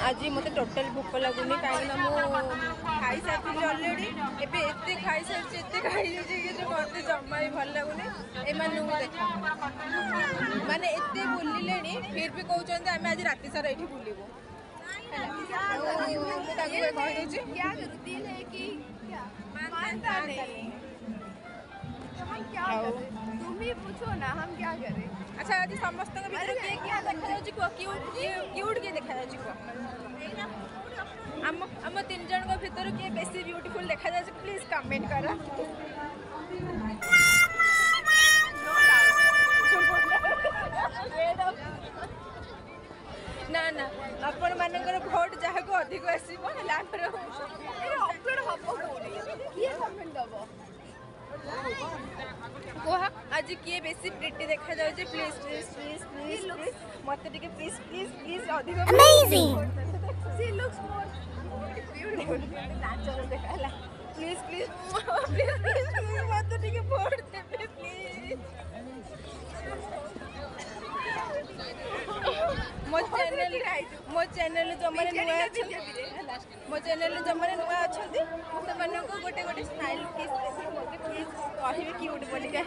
आज मत टोटाल भोक लगुनि कहीं खाई सारी अलरेडी एबे एते खाई सारी एते खाई जो मत जमा भी भल लगुनि एमानू देख माने एते बुलिले फिर भी कहते आम आज राति सारा ये बुलू तुम ही पूछो ना हम क्या करें। अच्छा आज समस्त भीतर किए क्या देखा क्यूट किए देखा आम तीन जन भीतर किए बेसी ब्यूटीफुल देखा जाए प्लीज कमेंट करा। ना ना आपण मानकर भोट जहाँ को अधिक आसो अपलोड हम किए कमेंट दब कह आज किए बेसी प्रिटी देखा जाए please please please please please मत प्लीज प्लीज प्लीज अधिक सी लुक्स मोर ब्यूटीफुल नेचुरल देखा प्लीज प्लीज प्लीज मत वोट देवे प्लीज। मो चैनल जो मैंने नुआ मो चैनल जो मैंने नुआ अच्छा से गोटे गोटे स्माइल किस प्लीज कहे क्यूट बोलिका